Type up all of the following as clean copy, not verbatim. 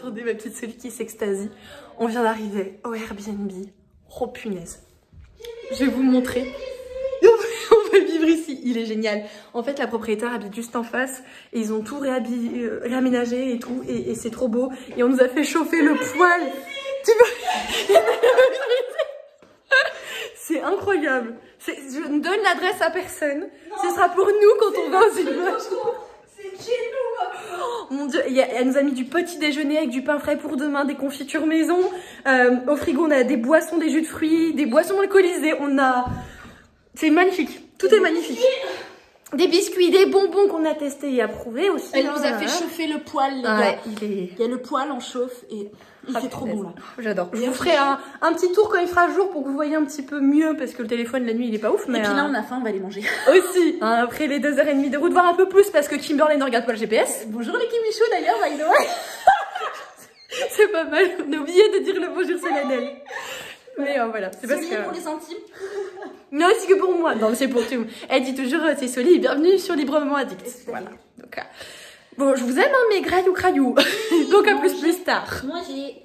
Attendez, ma petite Sophie qui s'extasie. On vient d'arriver au Airbnb. Oh punaise. Je vais vous le montrer. On va vivre ici, il est génial. En fait, la propriétaire habite juste en face et ils ont tout réaménagé et tout et c'est trop beau. Et on nous a fait chauffer le poêle. Tu vois? C'est incroyable. Je ne donne l'adresse à personne. Ce sera pour nous quand on va aux images. C'est chez nous. Oh, mon Dieu, elle nous a mis du petit déjeuner avec du pain frais pour demain, des confitures maison. Au frigo, on a des boissons, des jus de fruits, des boissons alcoolisées. C'est magnifique. Tout est magnifique. Des biscuits, des bonbons qu'on a testés et approuvés aussi. Elle nous a fait chauffer le poêle, les gars. Il y a le poêle en chauffe et il fait trop bon là. J'adore. Je vous ferai un petit tour quand il fera jour pour que vous voyez un petit peu mieux parce que le téléphone la nuit il est pas ouf. Mais et puis là on a faim, on va aller manger. Aussi. Après les 2h30 de route, voir un peu plus parce que Kimberley ne regarde pas le GPS. Bonjour les Kimichou d'ailleurs, by the way. C'est pas mal. On a oublié de dire le bonjour solennel. Mais voilà, c'est parce que... pour les intimes. Non, c'est que pour moi. Non, c'est pour tout. Elle dit toujours, c'est Soli, bienvenue sur Librement Addict. Voilà. Donc, bon, je vous aime, hein, mais graillou, graillou. Donc, à plus tard. Moi, j'ai...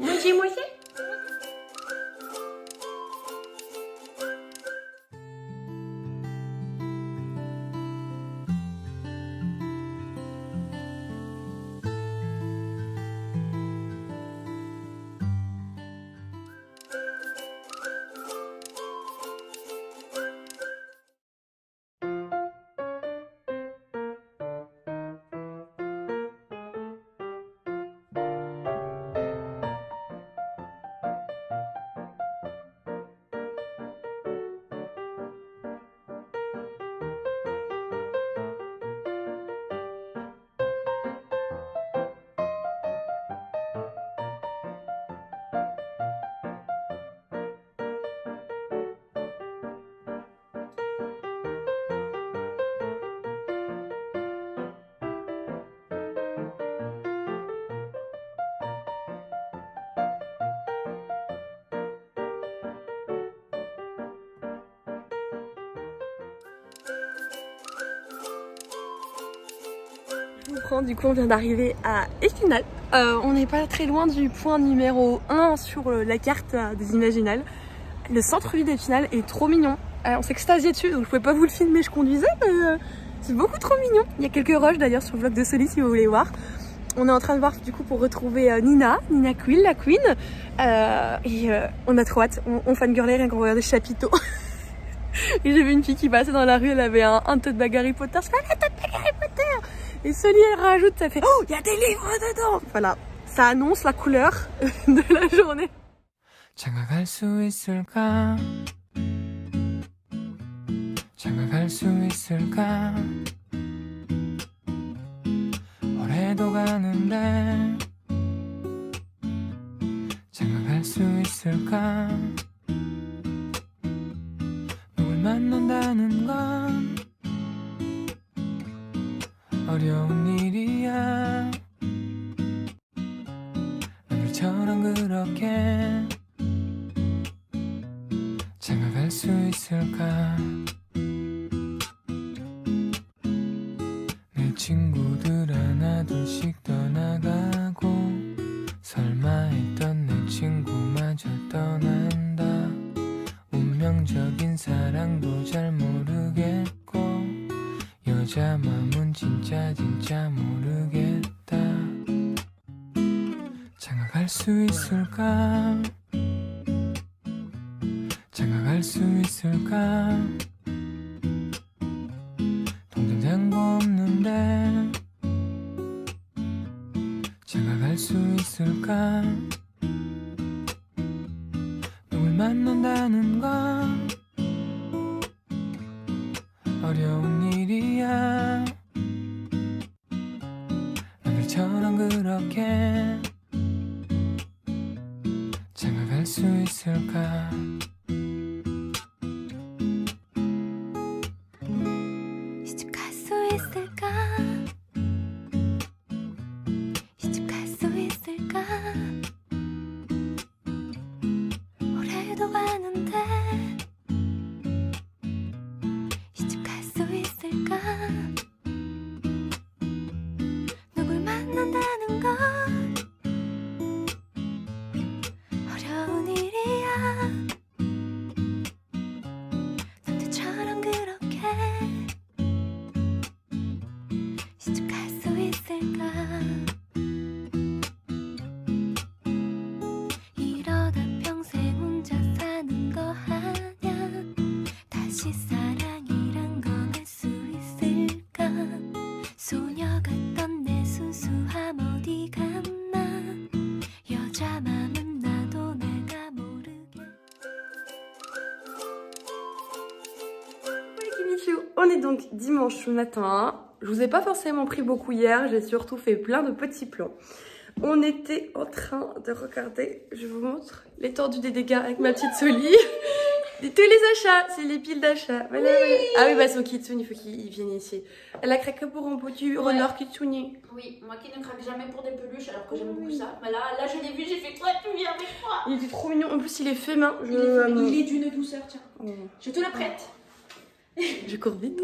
Du coup, on vient d'arriver à Épinal. On n'est pas très loin du point numéro 1 sur la carte des Imaginales. Le centre-ville d'Épinal est trop mignon. On s'est extasié dessus, donc je pouvais pas vous le filmer, je conduisais, mais c'est beaucoup trop mignon. Il y a quelques rushs d'ailleurs sur le vlog de Soli si vous voulez voir. On est en train de voir du coup pour retrouver Nina Quill, la Queen. On a trop hâte, on fangirlait rien qu'on regardait le chapiteau. Et j'ai vu une fille qui passait dans la rue, elle avait un tote bag Harry Potter. Je fais un tote bag Harry Potter. Et Soli elle rajoute, ça fait oh, il y a des livres dedans. Voilà, ça annonce la couleur de la journée. 장가갈 수 있을까? 장가갈 수 있을까? 올해도 가는데 장가갈 수 있을까? 누굴 만난다는 건 어려운 일이야. 너들처럼 그렇게 장가갈 수 있을까? 내 친구들 하나둘씩 떠나가고 설마 했던 내 친구마저 떠난다. 운명적인 사랑도 잘 모르겠고 여자 맘은 진짜 모르겠다. 장가갈 수 있을까? 장가갈 수 있을까? 동전 잔고 없는데 장가갈 수 있을까? 누굴 만난다는 건 어려운 일이야. 너들처럼 그렇게 장가갈 수 있을까? 시집 갈 수 있을까? 시집 갈 수 있을까? 올해도 가는데 시집 갈 수 있을까? 누굴 만난다는 건 On est donc dimanche matin. Je vous ai pas forcément pris beaucoup hier, j'ai surtout fait plein de petits plans. On était en train de regarder, je vous montre l'étendue des dégâts avec ma petite Soli. Tous les achats, c'est les piles d'achats. Voilà, oui. Voilà. Ah oui, bah son kitsune, il faut qu'il vienne ici. Elle a craqué pour un petit renard kitsune. Oui, moi qui ne craque jamais pour des peluches alors que j'aime beaucoup ça. Mais là je l'ai vu, j'ai fait toi, tu viens avec moi. Il était trop mignon, en plus il est fait main. Il est d'une douceur, tiens. Je te le prête. Je cours vite.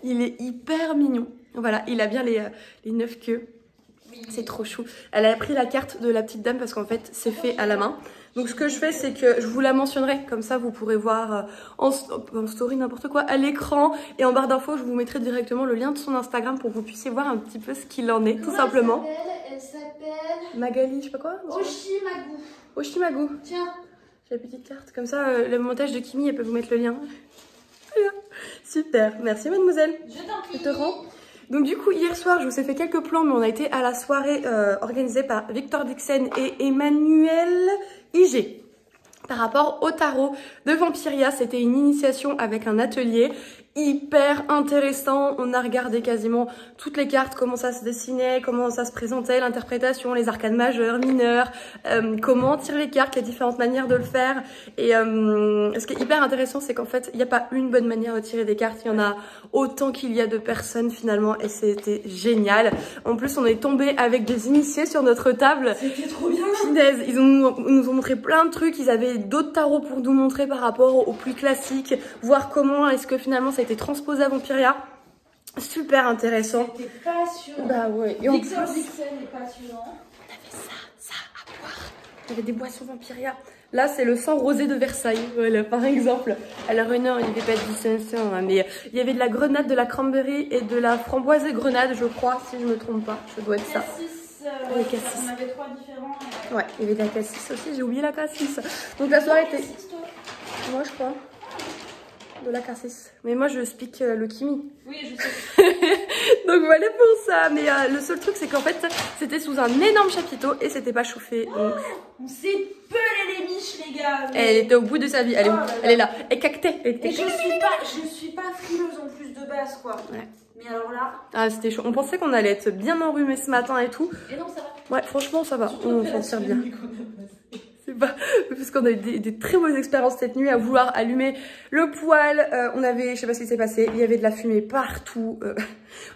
Il est hyper mignon. Voilà, il a bien les 9 queues. Oui. C'est trop chou. Elle a pris la carte de la petite dame parce qu'en fait c'est fait à la main. Donc ce que je fais, c'est que je vous la mentionnerai, comme ça vous pourrez voir en story n'importe quoi à l'écran, et en barre d'infos je vous mettrai directement le lien de son Instagram pour que vous puissiez voir un petit peu ce qu'il en est. Comment tout simplement. Elle s'appelle Magali, je sais pas quoi. Oshimagu. Oshimagu. Tiens. J'ai la petite carte, comme ça le montage de Kimi, elle peut vous mettre le lien. Voilà. Super, merci mademoiselle. Je t'en prie. Je te rends. Donc du coup hier soir je vous ai fait quelques plans, mais on a été à la soirée organisée par Victor Dixon et Emmanuel IG. Par rapport au tarot de Vampiria, c'était une initiation avec un atelier hyper intéressant. On a regardé quasiment toutes les cartes, comment ça se dessinait, comment ça se présentait, l'interprétation, les arcanes majeures, mineurs, comment tirer les cartes, les différentes manières de le faire. Et ce qui est hyper intéressant, c'est qu'en fait, il n'y a pas une bonne manière de tirer des cartes, il y en a autant qu'il y a de personnes finalement, et c'était génial. En plus, on est tombé avec des initiés sur notre table. C'était trop bien. Finesse, ils nous ont montré plein de trucs, ils avaient d'autres tarots pour nous montrer par rapport aux plus classiques, voir comment est-ce que finalement ça a été transposé à Vampiria. Super intéressant. C'était passionnant. Bah ouais. Et Victor Dixon est passionnant. On avait ça à boire. Il y avait des boissons Vampiria. Là, c'est le sang rosé de Versailles, voilà, par exemple. Alors, non, il n'y avait pas de distinction, hein, mais il y avait de la grenade, de la cranberry et de la framboise grenade, je crois, si je me trompe pas. Je dois être ça. Oui, cassis. On avait 3 différents. Ouais, il y avait de la cassis aussi, j'ai oublié la cassis. Donc la soirée était... Moi, je crois. De la cassis. Mais moi, je speak le Kimi. Oui, je sais. Donc voilà pour ça. Mais le seul truc, c'est qu'en fait, c'était sous un énorme chapiteau et c'était pas chauffé. Donc... On s'est pelé les miches, les gars. Mais... Elle était au bout de sa vie. Elle est où? Elle est là. Elle cactait. Et je suis pas frileuse en plus de base, quoi. Ouais. Mais alors là... Ah, c'était chaud. On pensait qu'on allait être bien enrhumé ce matin et tout. Et non, ça va. Ouais, franchement, ça va. On s'en tire bien. C'est pas... Parce qu'on a eu des très mauvaises expériences cette nuit à vouloir allumer le poêle. On avait... Je sais pas ce qui s'est passé. Il y avait de la fumée partout.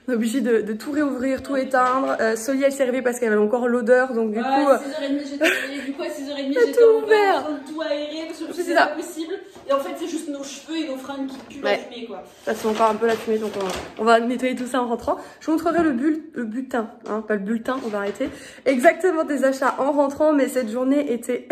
On est obligé de tout réouvrir, tout éteindre. Soli, elle s'est réveillée parce qu'elle avait encore l'odeur. Donc du coup... 6h30, j'étais réveillée. Du coup, à 6h30, j'étais en train de tout aérer parce que c'est pas possible. Et en fait, c'est juste nos cheveux et nos fringues qui puent la fumée, quoi. Ça sent encore un peu la fumée, donc on va nettoyer tout ça en rentrant. Je vous montrerai le bulletin, hein, pas le bulletin, on va arrêter. Exactement des achats en rentrant, mais cette journée était...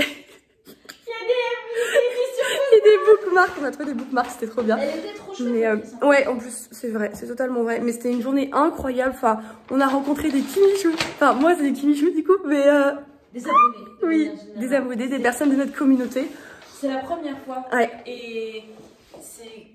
Il y a des bookmarks, on a trouvé des bookmarks, c'était trop bien. Elle était trop chouette. Mais ouais, en plus, c'est vrai, c'est totalement vrai. Mais c'était une journée incroyable. Enfin, on a rencontré des Kimichou. Enfin, moi, c'est des Kimichou du coup, mais. Des abonnés. Oui, des abonnés, des personnes de notre communauté. C'est la première fois. Ouais. Et c'est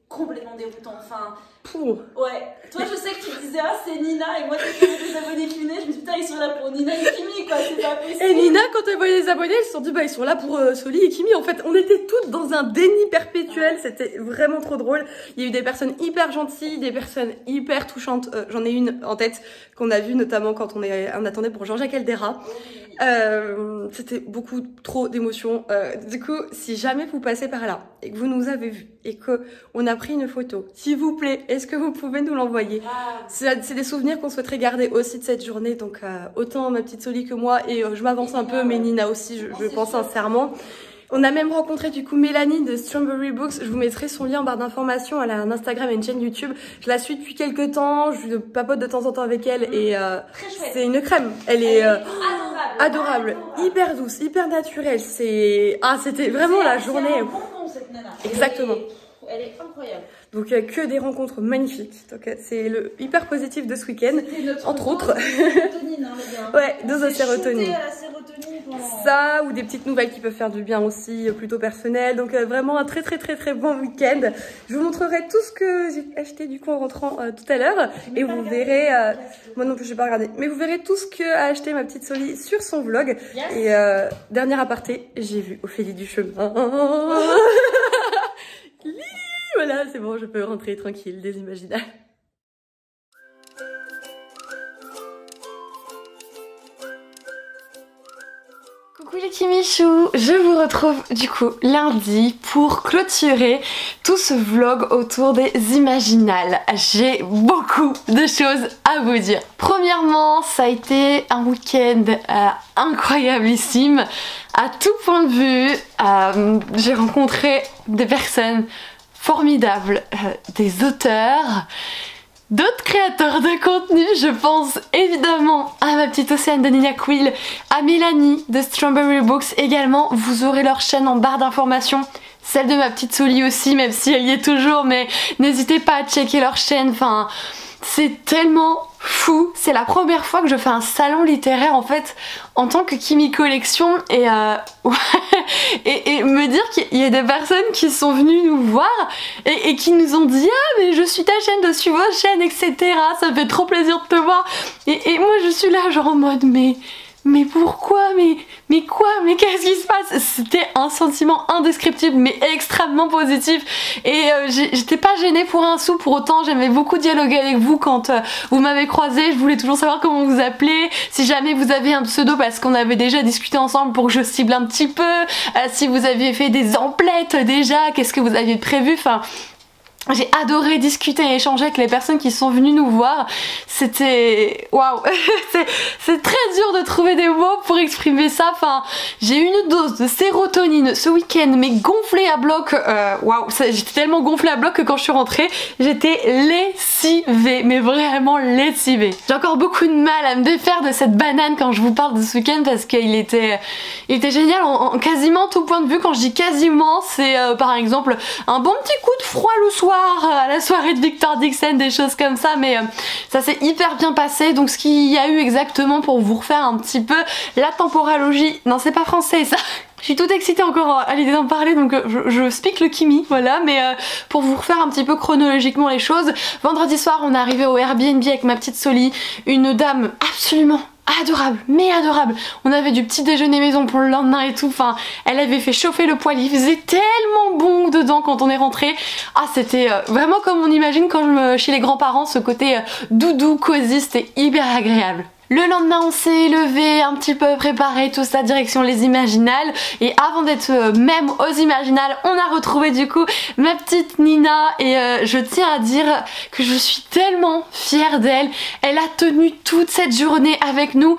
complètement déroutant. Enfin. Pour. Ouais. Toi, je sais que tu disais, ah, c'est Nina. Et moi, dès que des abonnés qui venaient, je me dis, putain, ils sont là pour Nina et Kimi, quoi. C'est pas possible. Et Nina, quand elle voyait les abonnés, elle se sont dit, bah, ils sont là pour Soli et Kimi. En fait, on était toutes dans un déni perpétuel. C'était vraiment trop drôle. Il y a eu des personnes hyper gentilles, des personnes hyper touchantes. J'en ai une en tête qu'on a vue, notamment quand on attendait pour Jean-Jacques Eldera. C'était beaucoup trop d'émotions. Du coup, si jamais vous passez par là et que vous nous avez vus et que on a pris une photo, s'il vous plaît, est-ce que vous pouvez nous l'envoyer? C'est des souvenirs qu'on souhaiterait garder aussi de cette journée. Donc autant ma petite Soli que moi, et je m'avance un peu, mais Nina aussi, je pense sincèrement. On a même rencontré du coup Mélanie de Strawberry Books. Je vous mettrai son lien en barre d'informations. Elle a un Instagram et une chaîne YouTube. Je la suis depuis quelques temps. Je papote de temps en temps avec elle et c'est une crème. Elle est adorable, hyper douce, hyper naturelle. C'était vraiment la journée. C'est un bonbon, cette nana. Exactement. Elle est incroyable. Donc que des rencontres magnifiques. Donc c'est le hyper positif de ce week-end, entre autres. Sérotonine, hein, les gars. Ouais, dose de sérotonine. À la sérotonine ça, ou des petites nouvelles qui peuvent faire du bien aussi, plutôt personnelles. Donc vraiment un très bon week-end. Je vous montrerai tout ce que j'ai acheté du coup en rentrant tout à l'heure. Et vous verrez, moi non plus je vais pas regarder, mais vous verrez tout ce que a acheté ma petite Soli sur son vlog. Yes. Et dernier aparté, j'ai vu Ophélie du chemin. Voilà, c'est bon, je peux rentrer tranquille des Imaginales. Coucou les Kimichou, je vous retrouve du coup lundi pour clôturer tout ce vlog autour des Imaginales. J'ai beaucoup de choses à vous dire. Premièrement, ça a été un week-end incroyablissime à tout point de vue. J'ai rencontré des personnes formidables, des auteurs, d'autres créateurs de contenu. Je pense évidemment à ma petite Océane de Nina Quill, à Mélanie de Strawberry Books également. Vous aurez leur chaîne en barre d'informations, celle de ma petite Soli aussi, même si elle y est toujours, mais n'hésitez pas à checker leur chaîne. Enfin, c'est tellement fou. C'est la première fois que je fais un salon littéraire en fait en tant que Kimi Collection et, et me dire qu'il y a des personnes qui sont venues nous voir et qui nous ont dit ah mais je suis ta chaîne, je suis votre chaîne, etc. Ça me fait trop plaisir de te voir. Et moi je suis là genre en mode mais pourquoi, mais quoi, mais qu'est-ce qui se passe? C'était un sentiment indescriptible mais extrêmement positif et j'étais pas gênée pour un sou. Pour autant j'aimais beaucoup dialoguer avec vous quand vous m'avez croisé. Je voulais toujours savoir comment vous appelez, si jamais vous avez un pseudo parce qu'on avait déjà discuté ensemble pour que je cible un petit peu, si vous aviez fait des emplettes déjà, qu'est-ce que vous aviez prévu, enfin... J'ai adoré discuter et échanger avec les personnes qui sont venues nous voir. C'était... Waouh. C'est très dur de trouver des mots pour exprimer ça. Enfin, j'ai eu une dose de sérotonine ce week-end, mais gonflée à bloc. Waouh, j'étais tellement gonflée à bloc que quand je suis rentrée, j'étais lessivée, mais vraiment lessivée. J'ai encore beaucoup de mal à me défaire de cette banane quand je vous parle de ce week-end parce qu'il était génial en quasiment tout point de vue. Quand je dis quasiment, c'est par exemple un bon petit coup de froid le soir à la soirée de Victor Dixon, des choses comme ça, mais ça s'est hyper bien passé. Donc ce qu'il y a eu exactement pour vous refaire un petit peu la temporalogie, non c'est pas français ça. Je suis toute excitée encore à l'idée d'en parler, donc je speak le Kimi, voilà, mais pour vous refaire un petit peu chronologiquement les choses, vendredi soir on est arrivé au Airbnb avec ma petite Soli, une dame absolument adorable, mais adorable. On avait du petit déjeuner maison pour le lendemain et tout, enfin elle avait fait chauffer le poêle, il faisait tellement bon dedans quand on est rentré. Ah c'était vraiment comme on imagine quand chez les grands-parents, ce côté doudou, cosy, c'était hyper agréable. Le lendemain on s'est levé, un petit peu préparé, tout ça, direction les Imaginales. Et avant d'être même aux Imaginales, on a retrouvé du coup ma petite Nina. Et je tiens à dire que je suis tellement fière d'elle. Elle a tenu toute cette journée avec nous.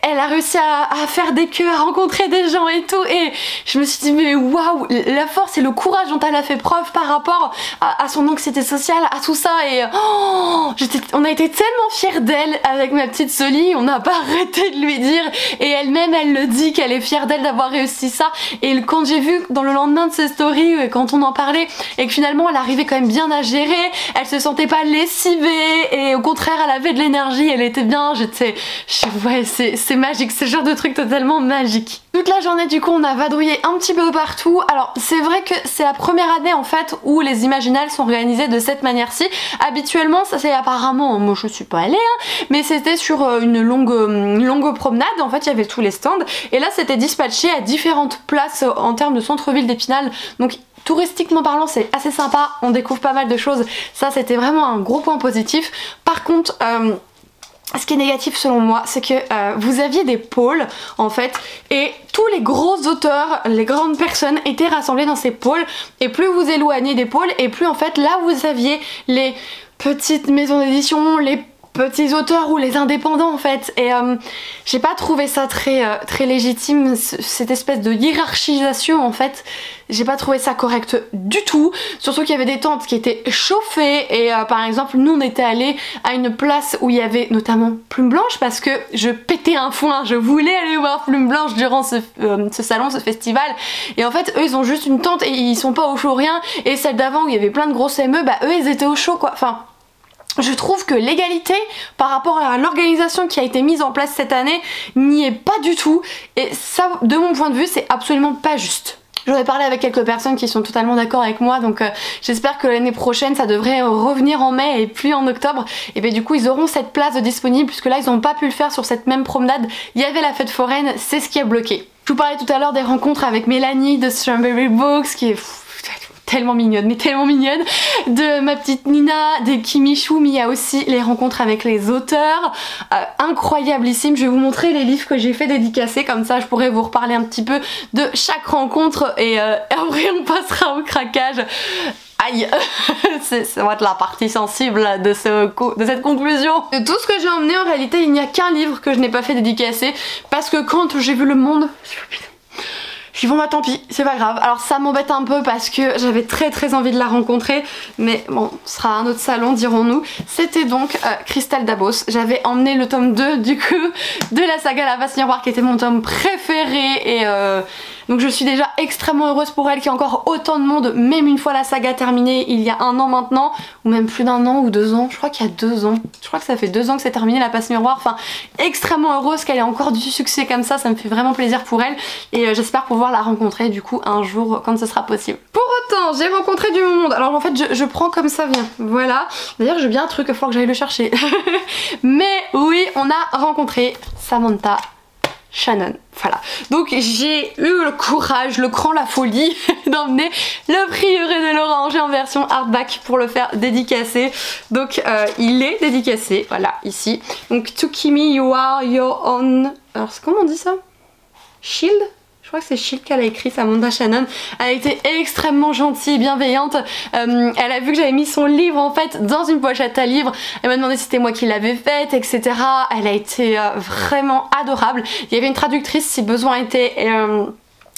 Elle a réussi à faire des queues, à rencontrer des gens et tout. Et je me suis dit mais waouh, la force et le courage dont elle a fait preuve par rapport à son anxiété sociale, à tout ça. Et oh, on a été tellement fiers d'elle avec ma petite Soli. On n'a pas arrêté de lui dire et elle-même elle le dit qu'elle est fière d'elle d'avoir réussi ça. Et quand j'ai vu dans le lendemain de ses stories, quand on en parlait et que finalement elle arrivait quand même bien à gérer, elle se sentait pas lessivée et au contraire elle avait de l'énergie, elle était bien, ouais c'est magique, c'est le genre de truc totalement magique. Toute la journée du coup on a vadrouillé un petit peu partout. Alors c'est vrai que c'est la première année en fait où les Imaginales sont organisées de cette manière-ci. Habituellement ça c'est apparemment, moi je suis pas allée hein, mais c'était sur une longue promenade, en fait il y avait tous les stands et là c'était dispatché à différentes places en termes de centre-ville d'Épinal, donc touristiquement parlant c'est assez sympa, on découvre pas mal de choses, ça c'était vraiment un gros point positif. Par contre ce qui est négatif selon moi, c'est que vous aviez des pôles en fait et tous les gros auteurs, les grandes personnes étaient rassemblés dans ces pôles et plus vous éloignez des pôles et plus en fait là vous aviez les petites maisons d'édition, les petits auteurs ou les indépendants en fait et j'ai pas trouvé ça très légitime, cette espèce de hiérarchisation en fait. J'ai pas trouvé ça correct du tout, surtout qu'il y avait des tentes qui étaient chauffées et par exemple nous on était allés à une place où il y avait notamment Plume Blanche parce que je pétais un foin, je voulais aller voir Plume Blanche durant ce salon, ce festival et en fait eux ils ont juste une tente et ils sont pas au chaud rien et celle d'avant où il y avait plein de grosses ME, bah eux ils étaient au chaud quoi, enfin je trouve que l'égalité par rapport à l'organisation qui a été mise en place cette année n'y est pas du tout, et ça de mon point de vue c'est absolument pas juste. J'en ai parlé avec quelques personnes qui sont totalement d'accord avec moi, donc j'espère que l'année prochaine ça devrait revenir en mai et plus en octobre, et bien du coup ils auront cette place de disponible, puisque là ils n'ont pas pu le faire sur cette même promenade, il y avait la fête foraine, c'est ce qui a bloqué. Je vous parlais tout à l'heure des rencontres avec Mélanie de Strawberry Books qui est tellement mignonne, mais tellement mignonne, de ma petite Nina, des Kimichou, mais il y a aussi les rencontres avec les auteurs, incroyablissime. Je vais vous montrer les livres que j'ai fait dédicacer, comme ça je pourrais vous reparler un petit peu de chaque rencontre, et après on passera au craquage. Aïe, ça va être la partie sensible de cette conclusion. De tout ce que j'ai emmené, en réalité il n'y a qu'un livre que je n'ai pas fait dédicacer, parce que quand j'ai vu Le Monde, je suis bon bah tant pis, c'est pas grave. Alors ça m'embête un peu parce que j'avais très envie de la rencontrer, mais bon, ce sera un autre salon dirons-nous. C'était donc Christelle Dabos. J'avais emmené le tome 2 du coup de la saga La Vase Miroir, qui était mon tome préféré, et donc je suis déjà extrêmement heureuse pour elle qu'il y ait encore autant de monde, même une fois la saga terminée il y a 1 an maintenant, ou même plus d'1 an ou 2 ans, je crois qu'il y a 2 ans, je crois que ça fait 2 ans que c'est terminé La Vase Miroir, enfin extrêmement heureuse qu'elle ait encore du succès comme ça me fait vraiment plaisir pour elle, et j'espère pouvoir la rencontrer du coup un jour quand ce sera possible. Pour autant j'ai rencontré du monde, alors en fait je prends comme ça vient, voilà, d'ailleurs j'ai bien un truc, il faut que j'aille le chercher. Mais oui, on a rencontré Samantha Shannon, voilà. Donc j'ai eu le courage, le cran, la folie d'emmener Le Prieuré de l'Oranger en version hardback pour le faire dédicacer. Donc il est dédicacé, voilà, ici. Donc To Kimi You Are Your Own... Alors comment on dit ça? Shield? Je crois que c'est Shield qu'elle a écrit, Samantha Shannon. Elle a été extrêmement gentille, bienveillante. Elle a vu que j'avais mis son livre en fait dans une pochette à livres. Elle m'a demandé si c'était moi qui l'avais faite, etc. Elle a été vraiment adorable. Il y avait une traductrice si besoin était.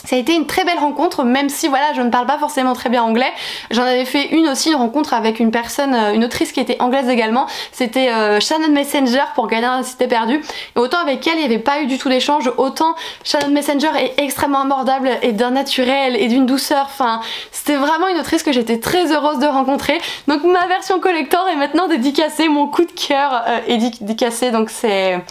Ça a été une très belle rencontre, même si voilà je ne parle pas forcément très bien anglais. J'en avais fait une rencontre avec une personne, une autrice qui était anglaise également. C'était Shannon Messenger pour Gardien de la Cité Perdue. Et autant avec elle il n'y avait pas eu du tout d'échange, autant Shannon Messenger est extrêmement abordable et d'un naturel et d'une douceur. Enfin c'était vraiment une autrice que j'étais très heureuse de rencontrer. Donc ma version collector est maintenant dédicacée, mon coup de cœur est dédicacé, donc c'est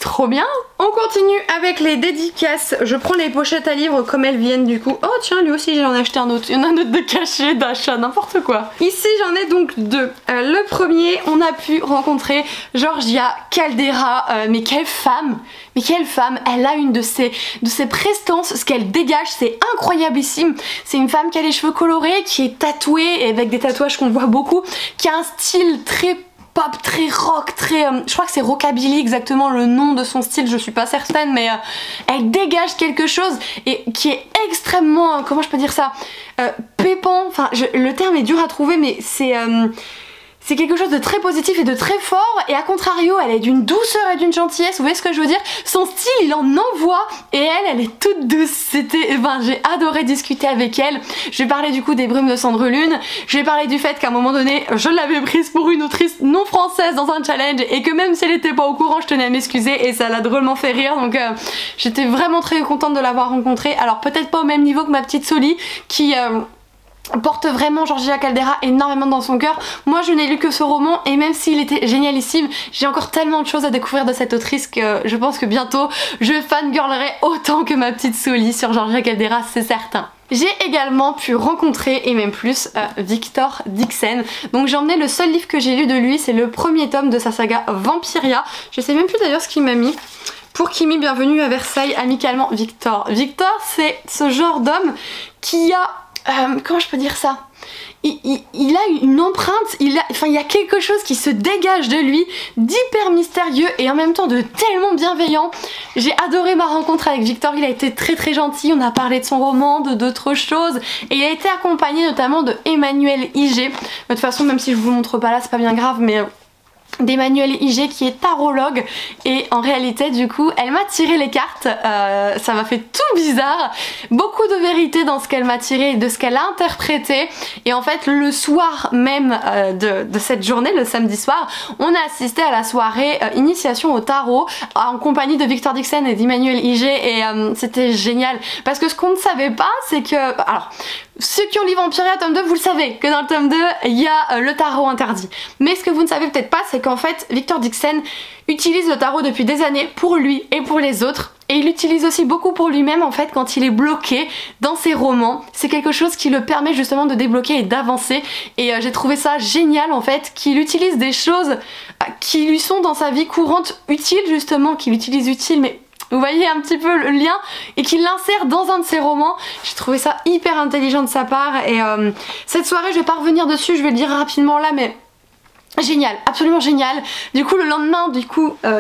trop bien. On continue avec les dédicaces. Je prends les pochettes à livres comme elles viennent du coup. Oh tiens, lui aussi j'en ai acheté un autre. Il y en a un autre de cachet, d'achat, n'importe quoi. Ici j'en ai donc 2. Le premier, on a pu rencontrer Georgia Caldera. Mais quelle femme! Mais quelle femme! Elle a une de ses prestances, ce qu'elle dégage, c'est incroyablissime. C'est une femme qui a les cheveux colorés, qui est tatouée, et avec des tatouages qu'on voit beaucoup, qui a un style très pop, très rock, très... je crois que c'est rockabilly exactement le nom de son style, je suis pas certaine, mais elle dégage quelque chose et qui est extrêmement, comment je peux dire ça, pépant, enfin le terme est dur à trouver, mais c'est quelque chose de très positif et de très fort, et à contrario elle est d'une douceur et d'une gentillesse, vous voyez ce que je veux dire? Son style il en envoie, et elle est toute douce. C'était, j'ai adoré discuter avec elle. Je lui ai parlé du coup des Brumes de Cendre Lune, je lui ai parlé du fait qu'à un moment donné je l'avais prise pour une autrice non française dans un challenge, et que même si elle était pas au courant je tenais à m'excuser, et ça l'a drôlement fait rire, donc j'étais vraiment très contente de l'avoir rencontrée. Alors peut-être pas au même niveau que ma petite Soli qui... porte vraiment Georgia Caldera énormément dans son cœur. Moi je n'ai lu que ce roman, et même s'il était génialissime, j'ai encore tellement de choses à découvrir de cette autrice que je pense que bientôt je fangirlerai autant que ma petite Soli sur Georgia Caldera, c'est certain. J'ai également pu rencontrer, et même plus, Victor Dixon. Donc j'ai emmené le seul livre que j'ai lu de lui, c'est le premier tome de sa saga Vampiria. Je sais même plus d'ailleurs ce qu'il m'a mis. Pour Kimi, bienvenue à Versailles, amicalement Victor. Victor c'est ce genre d'homme qui a... comment je peux dire ça? Il a une empreinte, il y a quelque chose qui se dégage de lui, d'hyper mystérieux et en même temps de tellement bienveillant. J'ai adoré ma rencontre avec Victor, il a été très gentil, on a parlé de son roman, d'autres choses, et il a été accompagné notamment de Emmanuel Iger. De toute façon, même si je vous montre pas là, c'est pas bien grave, mais... d'Emmanuel Iger qui est tarologue, et en réalité du coup elle m'a tiré les cartes, ça m'a fait tout bizarre, beaucoup de vérité dans ce qu'elle m'a tiré et de ce qu'elle a interprété, et en fait le soir même de cette journée, le samedi soir, on a assisté à la soirée initiation au tarot en compagnie de Victor Dixon et d'Emmanuel Iger, et c'était génial parce que ce qu'on ne savait pas c'est que, alors Ceux qui ont lu Vampiria tome 2, vous le savez, que dans le tome 2, il y a le tarot interdit. Mais ce que vous ne savez peut-être pas, c'est qu'en fait, Victor Dixon utilise le tarot depuis des années pour lui et pour les autres. Et il l'utilise aussi beaucoup pour lui-même en fait quand il est bloqué dans ses romans. C'est quelque chose qui le permet justement de débloquer et d'avancer. Et j'ai trouvé ça génial en fait, qu'il utilise des choses qui lui sont dans sa vie courante utiles justement, qu'il utilise utile mais... Vous voyez un petit peu le lien et qu'il l'insère dans un de ses romans. J'ai trouvé ça hyper intelligent de sa part et cette soirée je vais pas revenir dessus, je vais le dire rapidement là mais génial, absolument génial. Du coup le lendemain,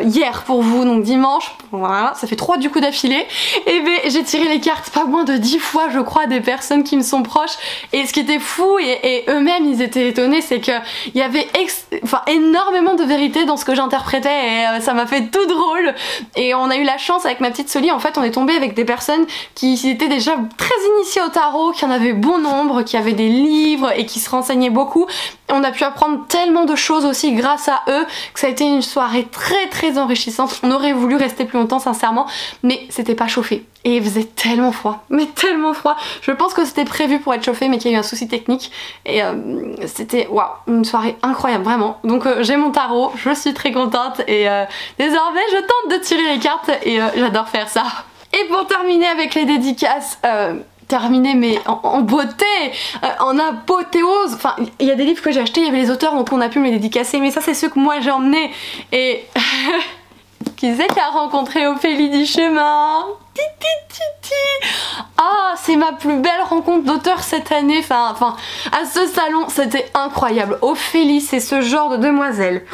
hier pour vous, donc dimanche, voilà, ça fait 3 du coup d'affilée, et ben j'ai tiré les cartes pas moins de 10 fois je crois des personnes qui me sont proches et ce qui était fou et eux-mêmes ils étaient étonnés c'est que il y avait énormément de vérité dans ce que j'interprétais et ça m'a fait tout drôle et on a eu la chance avec ma petite Soli, en fait on est tombé avec des personnes qui étaient déjà très initiées au tarot, qui en avaient bon nombre, qui avaient des livres et qui se renseignaient beaucoup. On a pu apprendre tellement de choses aussi grâce à eux que ça a été une soirée très enrichissante. On aurait voulu rester plus longtemps sincèrement mais c'était pas chauffé et il faisait tellement froid, mais tellement froid. Je pense que c'était prévu pour être chauffé mais qu'il y a eu un souci technique et c'était waouh, une soirée incroyable vraiment. Donc j'ai mon tarot, je suis très contente et désormais je tente de tirer les cartes et j'adore faire ça. Et pour terminer avec les dédicaces, terminé mais en beauté, en apothéose, enfin il y a des livres que j'ai achetés, il y avait les auteurs donc on a pu me les dédicacer mais ça c'est ceux que moi j'ai emmenés et qui c'est qui a rencontré Ophélie du chemin? Ah c'est ma plus belle rencontre d'auteur cette année, enfin à ce salon c'était incroyable. Ophélie c'est ce genre de demoiselle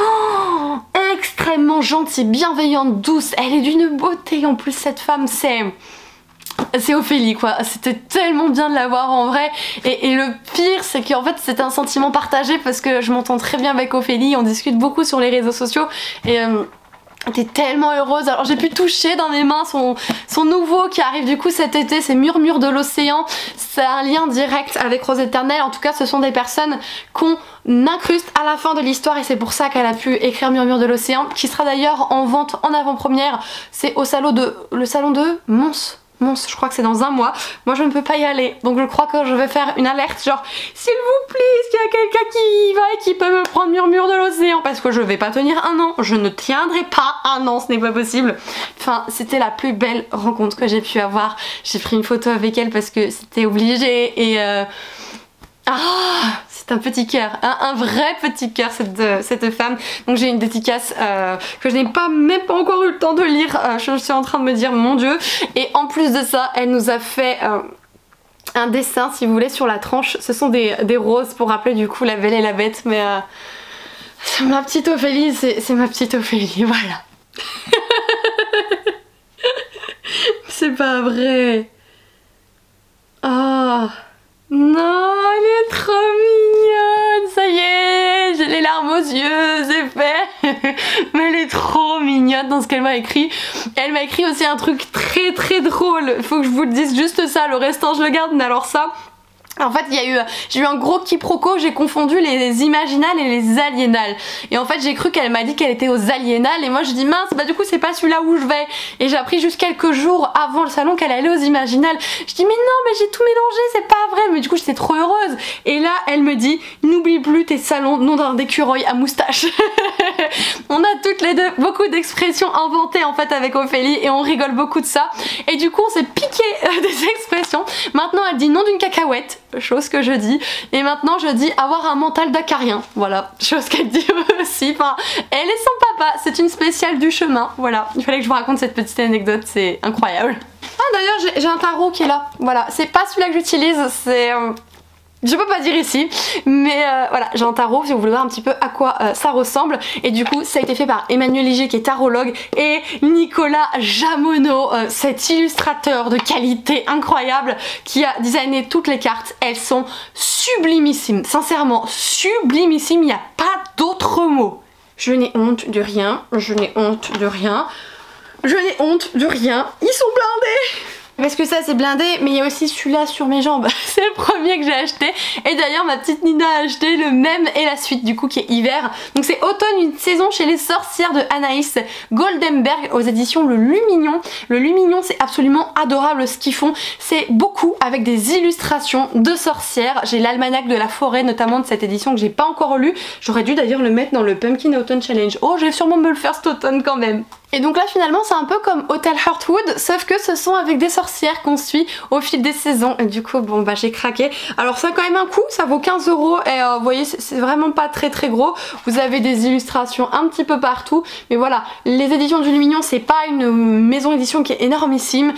extrêmement gentille, bienveillante, douce, elle est d'une beauté en plus cette femme, c'est Ophélie quoi, c'était tellement bien de la voir en vrai et le pire c'est qu'en fait c'était un sentiment partagé parce que je m'entends très bien avec Ophélie, on discute beaucoup sur les réseaux sociaux et t'es tellement heureuse. Alors j'ai pu toucher dans mes mains son nouveau qui arrive du coup cet été, c'est Murmure de l'océan. C'est un lien direct avec Rose Éternelle. En tout cas ce sont des personnes qu'on incruste à la fin de l'histoire et c'est pour ça qu'elle a pu écrire Murmure de l'océan, qui sera d'ailleurs en vente en avant-première. C'est au salon de Mons, je crois que c'est dans un mois. Moi je ne peux pas y aller donc je crois que je vais faire une alerte genre s'il vous plaît, est-ce qu'il y a quelqu'un qui y va et qui peut me prendre Murmure de l'océan parce que je vais pas tenir un an, je ne tiendrai pas un an, ce n'est pas possible. Enfin c'était la plus belle rencontre que j'ai pu avoir. J'ai pris une photo avec elle parce que c'était obligé et c'est un petit cœur, un vrai petit cœur cette femme. Donc j'ai une dédicace que je n'ai même pas encore eu le temps de lire, je suis en train de me dire mon dieu. Et en plus de ça elle nous a fait un dessin si vous voulez sur la tranche, ce sont des roses pour rappeler du coup la Belle et la Bête mais c'est ma petite Ophélie, c'est ma petite Ophélie, voilà. C'est pas vrai. Oh non, elle est trop mignonne, ça y est, j'ai les larmes aux yeux, c'est fait. Mais elle est trop mignonne dans ce qu'elle m'a écrit. Elle m'a écrit aussi un truc très drôle, faut que je vous le dise juste ça, le restant je le garde, mais alors ça... En fait j'ai eu un gros quiproquo, j'ai confondu les imaginales et les aliénales et en fait j'ai cru qu'elle m'a dit qu'elle était aux aliénales et moi je dis mince bah du coup c'est pas celui-là où je vais et j'ai appris juste quelques jours avant le salon qu'elle allait aux imaginales. Je dis mais non mais j'ai tout mélangé, c'est pas vrai, mais du coup j'étais trop heureuse et là elle me dit n'oublie plus tes salons, nom d'un écureuil à moustache. On a toutes les deux beaucoup d'expressions inventées en fait avec Ophélie et on rigole beaucoup de ça et du coup on s'est piqué des expressions. Maintenant elle dit nom d'une cacahuète, chose que je dis, et maintenant je dis avoir un mental d'acarien, voilà, chose qu'elle dit aussi. Enfin elle est son papa, c'est une spéciale du chemin, voilà, il fallait que je vous raconte cette petite anecdote, c'est incroyable. Ah d'ailleurs j'ai un tarot qui est là, voilà, c'est pas celui-là que j'utilise, c'est... Je peux pas dire ici, mais voilà, j'ai un tarot si vous voulez voir un petit peu à quoi ça ressemble. Et du coup, ça a été fait par Emmanuel Liger qui est tarologue et Nicolas Jamonneau, cet illustrateur de qualité incroyable qui a designé toutes les cartes. Elles sont sublimissimes, sincèrement sublimissimes, il n'y a pas d'autre mot. Je n'ai honte de rien, je n'ai honte de rien, je n'ai honte de rien. Ils sont blindés. parce que ça c'est blindé, mais il y a aussi celui-là sur mes jambes. C'est le premier que j'ai acheté. Et d'ailleurs ma petite Nina a acheté le même et la suite du coup qui est hiver. Donc c'est automne, une saison chez les sorcières de Anaïs Goldenberg aux éditions Le Lumignon. Le Lumignon, c'est absolument adorable ce qu'ils font. C'est beaucoup avec des illustrations de sorcières. J'ai l'almanach de la forêt notamment de cette édition que j'ai pas encore lu. J'aurais dû d'ailleurs le mettre dans le Pumpkin Autumn Challenge. Oh, je vais sûrement me le faire cet automne quand même. Et donc là finalement c'est un peu comme Hotel Heartwood, sauf que ce sont avec des sorcières qu'on suit au fil des saisons. Et du coup bon bah j'ai craqué. Alors ça a quand même un coût, ça vaut 15 € et vous voyez c'est vraiment pas très gros. Vous avez des illustrations un petit peu partout. Mais voilà, les éditions du Lumignon c'est pas une maison édition qui est énormissime.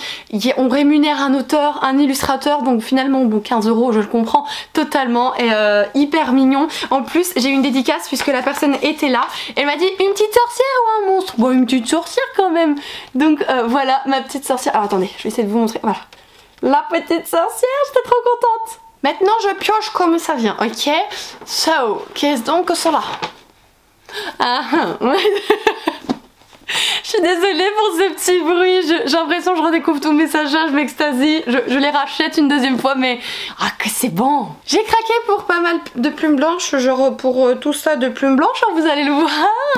On rémunère un auteur, un illustrateur, donc finalement bon 15 € je le comprends totalement. Et hyper mignon. En plus j'ai eu une dédicace puisque la personne était là. Elle m'a dit une petite sorcière ou un monstre? Bon une petite sorcière quand même. Donc voilà ma petite sorcière. Alors attendez, je vais essayer de vous montrer. Voilà. La petite sorcière, j'étais trop contente. Maintenant je pioche comme ça vient, ok? So, qu'est-ce donc que cela? Je suis désolée pour ce petit bruit, j'ai l'impression que je redécouvre tous mes sachets, je m'extasie, je les rachète une deuxième fois mais ah que c'est bon. J'ai craqué pour pas mal de plumes blanches, genre pour tout ça de plumes blanches, hein, vous allez le voir.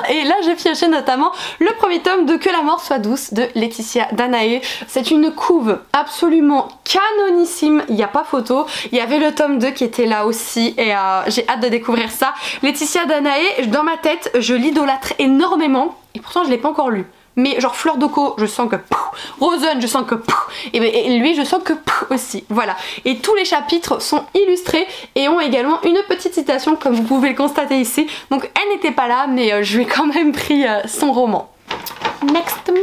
Et là j'ai pioché notamment le premier tome de Que la mort soit douce de Laetitia Danae. C'est une couve absolument canonissime, il n'y a pas photo. Il y avait le tome 2 qui était là aussi et j'ai hâte de découvrir ça. Laetitia Danae, dans ma tête, je l'idolâtre énormément. Et pourtant je l'ai pas encore lu. Mais genre Fleur d'Oco, je sens que Rosen, je sens que et lui je sens que aussi. Voilà. Et tous les chapitres sont illustrés et ont également une petite citation comme vous pouvez le constater ici. Donc elle n'était pas là mais je lui ai quand même pris son roman. Next me.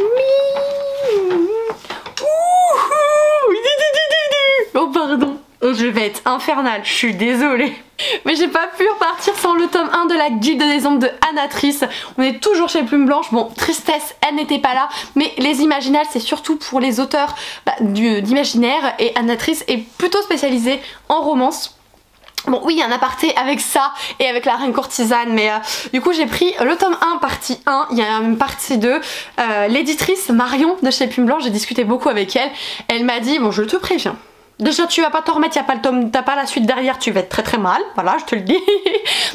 Oh pardon. Je vais être infernale, je suis désolée. Mais j'ai pas pu repartir sans le tome 1 de la Guilde des Ombres de Anatrice. On est toujours chez Plume Blanche. Bon, tristesse, elle n'était pas là. Mais les imaginales, c'est surtout pour les auteurs d'imaginaire. Et Anatrice est plutôt spécialisée en romance. Bon oui il y a un aparté avec ça et avec la reine courtisane mais du coup j'ai pris le tome 1 partie 1, il y a une partie 2. L'éditrice Marion de chez Plume Blanche, j'ai discuté beaucoup avec elle. Elle m'a dit bon je te préviens. Déjà tu vas pas t'en remettre, y a pas le tome, t'as pas la suite derrière, tu vas être très mal, voilà je te le dis.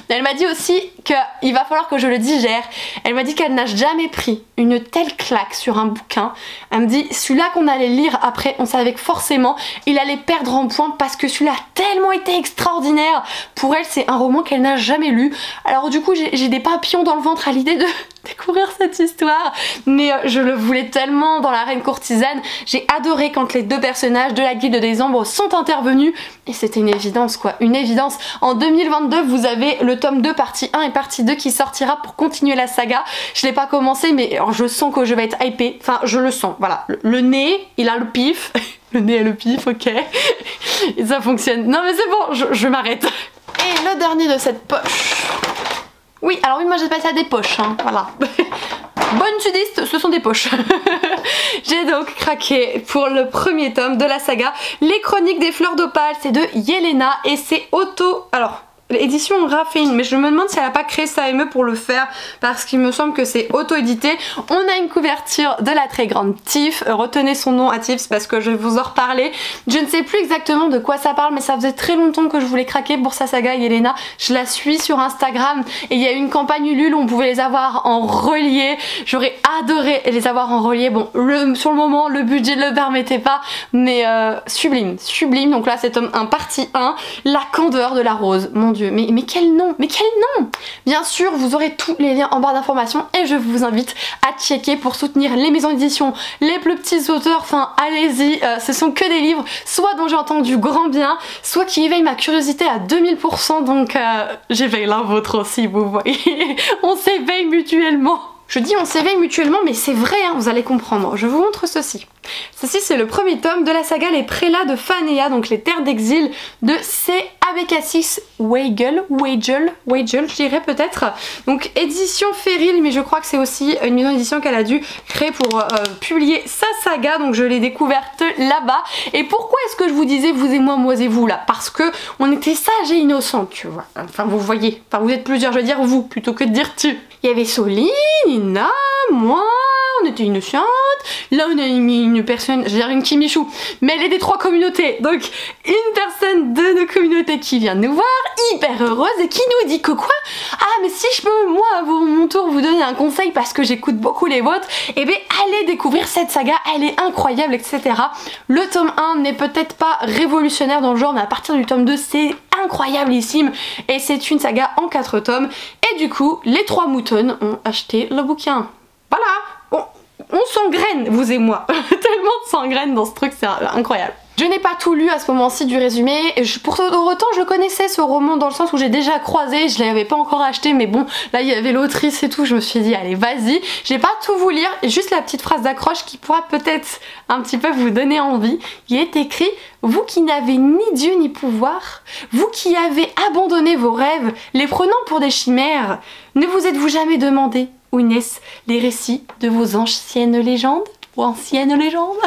Elle m'a dit aussi qu'il va falloir que je le digère. Elle m'a dit qu'elle n'a jamais pris une telle claque sur un bouquin. Elle me dit celui-là qu'on allait lire après, on savait que forcément il allait perdre en points parce que celui-là a tellement été extraordinaire. Pour elle c'est un roman qu'elle n'a jamais lu. Alors du coup j'ai des papillons dans le ventre à l'idée de découvrir cette histoire. Mais je le voulais tellement dans La Reine Courtisane. J'ai adoré quand les deux personnages de la Guilde des Ombres sont intervenus. Et c'était une évidence quoi, une évidence. En 2022 vous avez le tome 2 partie 1 et partie 2 qui sortira pour continuer la saga. Je l'ai pas commencé mais alors, je sens que je vais être hypée. Enfin je le sens, voilà. Le nez, il a le pif. Le nez a le pif, ok. Et ça fonctionne. Non mais c'est bon, je m'arrête. Et le dernier de cette poche. Oui, alors oui, moi j'ai pas ça des poches, hein, voilà. Bonne sudiste, ce sont des poches. J'ai donc craqué pour le premier tome de la saga Les Chroniques des Fleurs d'Opale, c'est de Yelena et c'est alors l'édition Raphaël, mais je me demande si elle a pas créé sa ME pour le faire parce qu'il me semble que c'est auto-édité. On a une couverture de la très grande Tiff, retenez son nom à Tiff parce que je vais vous en reparler. Je ne sais plus exactement de quoi ça parle mais ça faisait très longtemps que je voulais craquer pour sa saga Yelena. Je la suis sur Instagram et il y a eu une campagne Ulule où on pouvait les avoir en relié. J'aurais adoré les avoir en relié. Bon, sur le moment le budget ne le permettait pas mais sublime, sublime. Donc là c'est tome 1 partie 1, La candeur de la rose. Mon Dieu, mais quel nom, mais quel nom! Bien sûr, vous aurez tous les liens en barre d'informations et je vous invite à checker pour soutenir les maisons d'édition, les plus petits auteurs, enfin allez-y, ce sont que des livres, soit dont j'ai entendu grand bien, soit qui éveillent ma curiosité à 2000%, donc j'éveille la vôtre aussi, vous voyez, on s'éveille mutuellement. Je dis on s'éveille mutuellement mais c'est vrai hein, vous allez comprendre. Je vous montre ceci. Ceci c'est le premier tome de la saga Les Prélats de Phanéa, donc les terres d'exil de C. Abécassis Weigel, je dirais peut-être. Donc édition Féril, mais je crois que c'est aussi une maison d'édition qu'elle a dû créer pour publier sa saga, donc je l'ai découverte là-bas. Et pourquoi est-ce que je vous disais vous et moi et vous là? Parce que on était sages et innocents, tu vois. Enfin vous voyez, enfin vous êtes plusieurs, je veux dire vous plutôt que de dire tu. Il y avait Soline, Nina, moi, on était innocente. Là on a une personne, je veux dire une Kimichou, mais elle est des 3 communautés. Donc une personne de nos communautés qui vient nous voir, hyper heureuse, et qui nous dit que quoi? Ah mais si je peux moi à mon tour vous donner un conseil parce que j'écoute beaucoup les vôtres, et bien allez découvrir cette saga, elle est incroyable, etc. Le tome 1 n'est peut-être pas révolutionnaire dans le genre, mais à partir du tome 2 c'est incroyablissime, et c'est une saga en 4 tomes, et du coup les 3 moutons ont acheté le bouquin. Voilà, on s'engraine, vous et moi. Tellement de s'engraine dans ce truc, c'est incroyable. Je n'ai pas tout lu à ce moment-ci du résumé, pour autant je le connaissais ce roman dans le sens où j'ai déjà croisé, je l'avais pas encore acheté, mais bon, là il y avait l'autrice et tout, je me suis dit allez vas-y, j'ai pas tout vous lire, juste la petite phrase d'accroche qui pourra peut-être un petit peu vous donner envie. Il est écrit: vous qui n'avez ni Dieu ni pouvoir, vous qui avez abandonné vos rêves, les prenant pour des chimères, ne vous êtes-vous jamais demandé où naissent les récits de vos anciennes légendes? Ou anciennes légendes?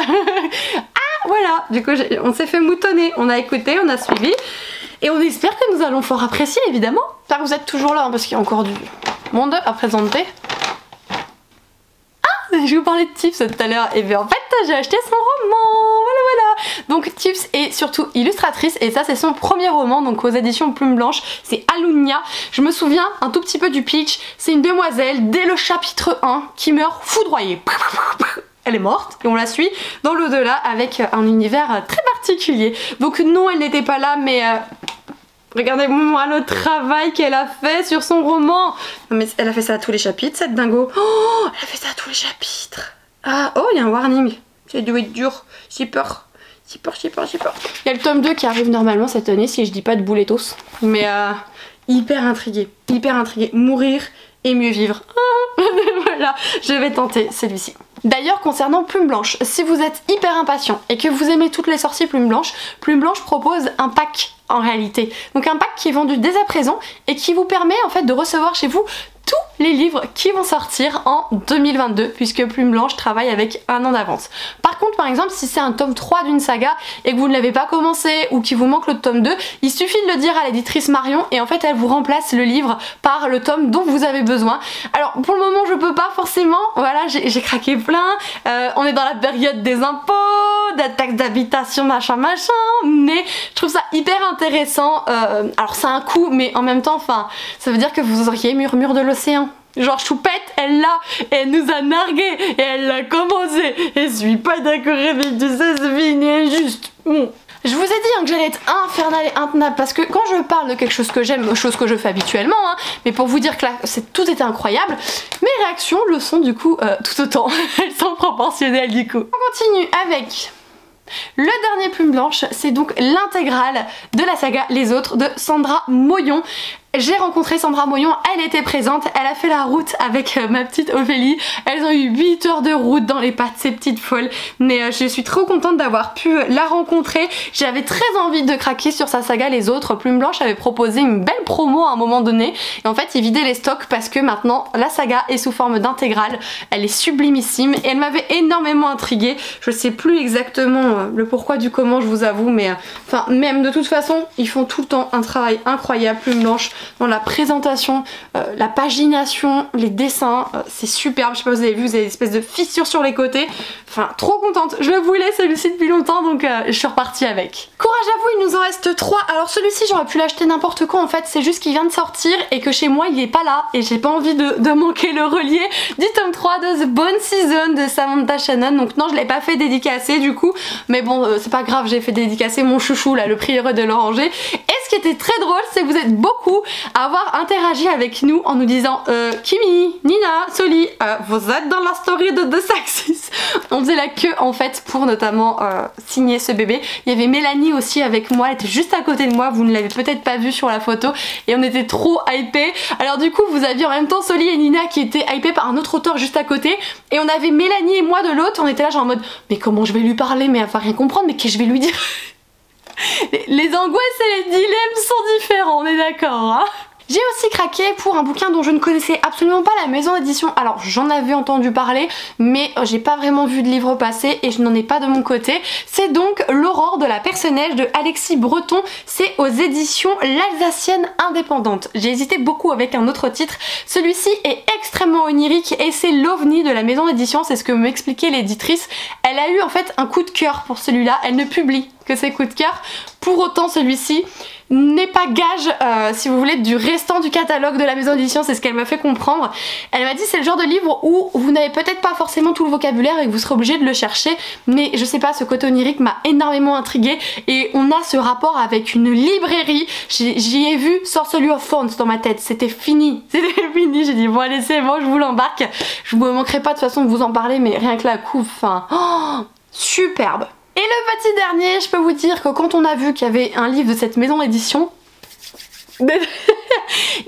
Voilà, du coup on s'est fait moutonner, on a écouté, on a suivi, et on espère que nous allons fort apprécier évidemment. J'espère que vous êtes toujours là hein, parce qu'il y a encore du monde à présenter. Ah, je vous parlais de Tips tout à l'heure, et bien en fait j'ai acheté son roman, voilà. Donc Tips est surtout illustratrice, et ça c'est son premier roman, donc aux éditions Plume Blanche, c'est Alunia. Je me souviens un tout petit peu du pitch, c'est une demoiselle dès le chapitre 1 qui meurt foudroyée. Elle est morte et on la suit dans l'au-delà avec un univers très particulier. Donc non, elle n'était pas là, mais regardez-moi le travail qu'elle a fait sur son roman. Non mais elle a fait ça à tous les chapitres, cette dingo. Oh, elle a fait ça à tous les chapitres. Ah, oh, il y a un warning. Ça doit être dur. J'ai peur. J'ai peur. Il y a le tome 2 qui arrive normalement cette année, si je dis pas de boulettos. Mais hyper intriguée. Mourir et mieux vivre. Voilà, je vais tenter celui-ci. D'ailleurs, concernant Plume Blanche, si vous êtes hyper impatient et que vous aimez toutes les sorties Plume Blanche propose un pack en réalité. Donc un pack qui est vendu dès à présent et qui vous permet en fait de recevoir chez vous tous les livres qui vont sortir en 2022, puisque Plume Blanche travaille avec un an d'avance. Par contre, par exemple, si c'est un tome 3 d'une saga et que vous ne l'avez pas commencé ou qu'il vous manque le tome 2, il suffit de le dire à l'éditrice Marion et en fait elle vous remplace le livre par le tome dont vous avez besoin. Alors pour le moment je peux pas forcément, voilà, j'ai craqué plein, on est dans la période des impôts, de la taxe d'habitation, machin, mais je trouve ça hyper intéressant. Alors ça a un coût, mais en même temps, enfin, ça veut dire que vous auriez Murmure de l'océan. Genre Choupette, elle l'a, elle nous a nargué et elle l'a commencé. Et je suis pas d'accord avec tout ça, c'est fini, injuste. Bon. Je vous ai dit hein, que j'allais être infernale et intenable parce que quand je parle de quelque chose que j'aime, chose que je fais habituellement, hein, mais pour vous dire que là tout était incroyable, mes réactions le sont du coup tout autant. Elles sont proportionnelles du coup. On continue avec le dernier Plume Blanche, c'est donc l'intégrale de la saga Les Autres de Sandra Moyon. J'ai rencontré Sandra Moyon, elle était présente, elle a fait la route avec ma petite Ophélie, elles ont eu 8 heures de route dans les pattes, ces petites folles, mais je suis trop contente d'avoir pu la rencontrer. J'avais très envie de craquer sur sa saga Les Autres. Plume Blanche avait proposé une belle promo à un moment donné, et en fait ils vidaient les stocks parce que maintenant la saga est sous forme d'intégrale, elle est sublimissime et elle m'avait énormément intriguée. Je sais plus exactement le pourquoi du comment, je vous avoue, mais enfin même de toute façon ils font tout le temps un travail incroyable, Plume Blanche, dans la présentation, la pagination, les dessins, c'est superbe. Je sais pas si vous avez vu, vous avez des espèces de fissures sur les côtés. Enfin, trop contente. Je le voulais celui-ci depuis longtemps, donc je suis repartie avec. Courage à vous, il nous en reste 3. Alors celui-ci, j'aurais pu l'acheter n'importe quand en fait, c'est juste qu'il vient de sortir et que chez moi il est pas là et j'ai pas envie de manquer le relié du tome 3 de The Bone Season de Samantha Shannon. Donc non, je l'ai pas fait dédicacer du coup, mais bon, c'est pas grave, j'ai fait dédicacer mon chouchou là, le prieuré de l'Oranger. Et ce qui était très drôle, c'est que vous êtes beaucoup à avoir interagi avec nous en nous disant Kimi, Nina, Soli, vous êtes dans la story de The Saxis. On faisait la queue en fait pour notamment signer ce bébé. Il y avait Mélanie aussi avec moi, elle était juste à côté de moi, vous ne l'avez peut-être pas vu sur la photo et on était trop hypés. Alors du coup vous aviez en même temps Soli et Nina qui étaient hypés par un autre auteur juste à côté et on avait Mélanie et moi de l'autre, on était là genre en mode mais comment je vais lui parler, mais elle va rien comprendre, mais qu'est-ce que je vais lui dire. Les angoisses et les dilemmes sont différents, on est d'accord hein. J'ai aussi craqué pour un bouquin dont je ne connaissais absolument pas la maison d'édition. Alors j'en avais entendu parler mais j'ai pas vraiment vu de livre passer et je n'en ai pas de mon côté. C'est donc L'Aurore de la Perce-Neige de Alexis Breton. C'est aux éditions L'Alsacienne Indépendante. J'ai hésité beaucoup avec un autre titre. Celui-ci est extrêmement onirique et c'est l'ovni de la maison d'édition. C'est ce que m'expliquait l'éditrice. Elle a eu en fait un coup de cœur pour celui-là. Elle ne publie que ses coups de cœur. Pour autant celui-ci n'est pas gage si vous voulez du restant du catalogue de la maison d'édition, c'est ce qu'elle m'a fait comprendre. Elle m'a dit c'est le genre de livre où vous n'avez peut-être pas forcément tout le vocabulaire et que vous serez obligé de le chercher, mais je sais pas, ce côté onirique m'a énormément intriguée et on a ce rapport avec une librairie. J'y ai vu Sorcery of Thorns dans ma tête, c'était fini, j'ai dit bon allez c'est bon, je vous l'embarque, je vous manquerai pas de toute façon de vous en parler, mais rien que la couve, enfin, oh, superbe. Et le petit dernier, je peux vous dire que quand on a vu qu'il y avait un livre de cette maison d'édition, il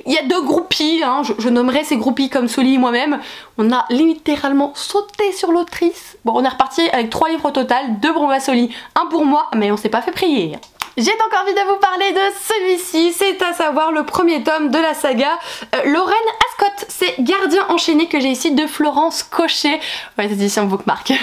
y a deux groupies, hein, je nommerai ces groupies comme Soli moi-même, on a littéralement sauté sur l'autrice. Bon, on est reparti avec 3 livres au total, 2 pour ma Soli, 1 pour moi, mais on s'est pas fait prier. J'ai donc envie de vous parler de celui-ci, c'est à savoir le premier tome de la saga Lorraine Ascot. C'est Gardien enchaîné que j'ai ici de Florence Cochet. Ouais, c'est édition Bookmark.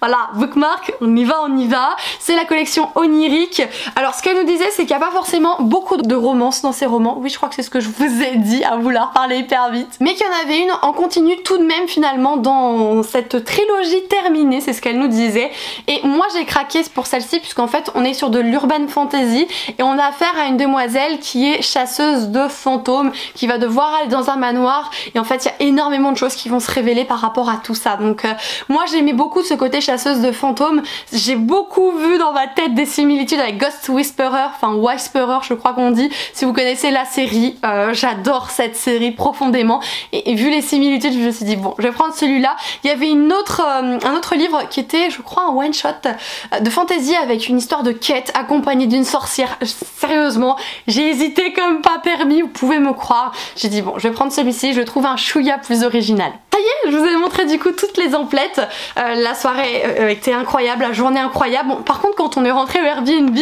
Voilà, Bookmark, on y va. C'est la collection onirique. Alors ce qu'elle nous disait, c'est qu'il n'y a pas forcément beaucoup de romances dans ces romans. Oui, je crois que c'est ce que je vous ai dit à vouloir parler hyper vite. Mais qu'il y en avait une en continu tout de même finalement dans cette trilogie terminée, c'est ce qu'elle nous disait. Et moi j'ai craqué pour celle-ci puisqu'en fait on est sur de l'urban fantasy et on a affaire à une demoiselle qui est chasseuse de fantômes, qui va devoir aller dans un manoir et en fait il y a énormément de choses qui vont se révéler par rapport à tout ça. Donc moi j'aimais beaucoup ce côté chasseuse de fantômes, j'ai beaucoup vu dans ma tête des similitudes avec Ghost Whisperer, enfin Whisperer je crois qu'on dit, si vous connaissez la série, j'adore cette série profondément et vu les similitudes je me suis dit bon je vais prendre celui-là. Il y avait un autre livre qui était je crois un one shot de fantasy avec une histoire de quête accompagnée d'une sorcière. Sérieusement, j'ai hésité comme pas permis, vous pouvez me croire. J'ai dit bon, je vais prendre celui-ci, je le trouve un chouïa plus original. Ça y est, je vous ai montré du coup toutes les emplettes. La soirée était incroyable, la journée incroyable. Bon, par contre, quand on est rentré au Airbnb,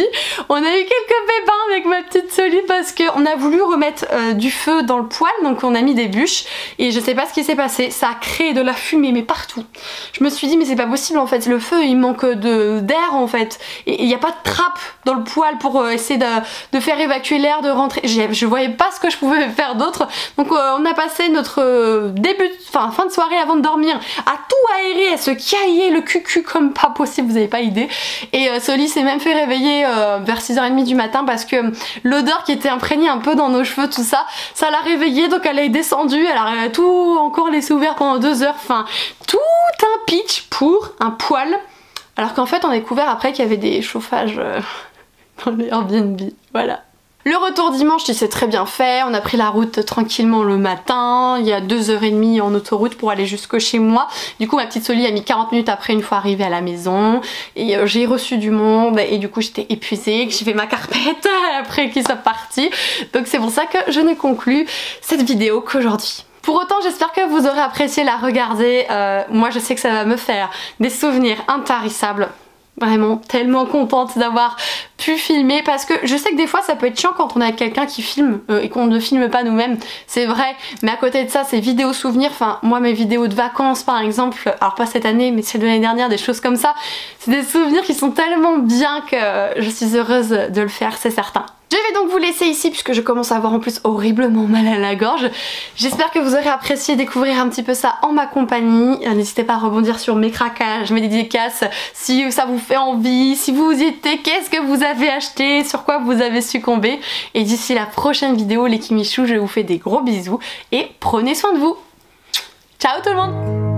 on a eu quelques pépins avec ma petite Soli parce qu'on a voulu remettre du feu dans le poêle, donc on a mis des bûches et je sais pas ce qui s'est passé, ça a créé de la fumée mais partout. Je me suis dit mais c'est pas possible en fait, le feu il manque d'air en fait et il n'y a pas de trappe dans le poêle pour essayer de faire évacuer l'air, de rentrer. Je voyais pas ce que je pouvais faire d'autre. Donc on a passé notre fin de soirée avant de dormir à tout aérer, à se cailler le cul comme pas possible, vous avez pas idée. Et Soli s'est même fait réveiller vers 6h30 du matin parce que l'odeur qui était imprégnée un peu dans nos cheveux, tout ça, ça l'a réveillée, donc elle est descendue, elle a tout encore laissé ouvert pendant 2 heures, enfin tout un pitch pour un poêle. Alors qu'en fait on a découvert après qu'il y avait des chauffages dans les Airbnb, voilà. Le retour dimanche il s'est très bien fait, on a pris la route tranquillement le matin, il y a 2h30 en autoroute pour aller jusque chez moi. Du coup ma petite Soli a mis 40 minutes après une fois arrivée à la maison et j'ai reçu du monde et du coup j'étais épuisée, que j'ai fait ma carpette après qu'ils soient partis. Donc c'est pour ça que je n'ai conclu cette vidéo qu'aujourd'hui. Pour autant j'espère que vous aurez apprécié la regarder, moi je sais que ça va me faire des souvenirs intarissables. Vraiment tellement contente d'avoir pu filmer parce que je sais que des fois ça peut être chiant quand on est avec quelqu'un qui filme et qu'on ne filme pas nous-mêmes, c'est vrai, mais à côté de ça ces vidéos souvenirs, enfin moi mes vidéos de vacances par exemple, alors pas cette année mais celle de l'année dernière, des choses comme ça, c'est des souvenirs qui sont tellement bien que je suis heureuse de le faire, c'est certain. Je vais donc vous laisser ici puisque je commence à avoir en plus horriblement mal à la gorge. J'espère que vous aurez apprécié découvrir un petit peu ça en ma compagnie. N'hésitez pas à rebondir sur mes craquages, mes dédicaces, si ça vous fait envie, si vous y étiez, qu'est-ce que vous avez acheté, sur quoi vous avez succombé. Et d'ici la prochaine vidéo les Kimichou, je vous fais des gros bisous et prenez soin de vous. Ciao tout le monde!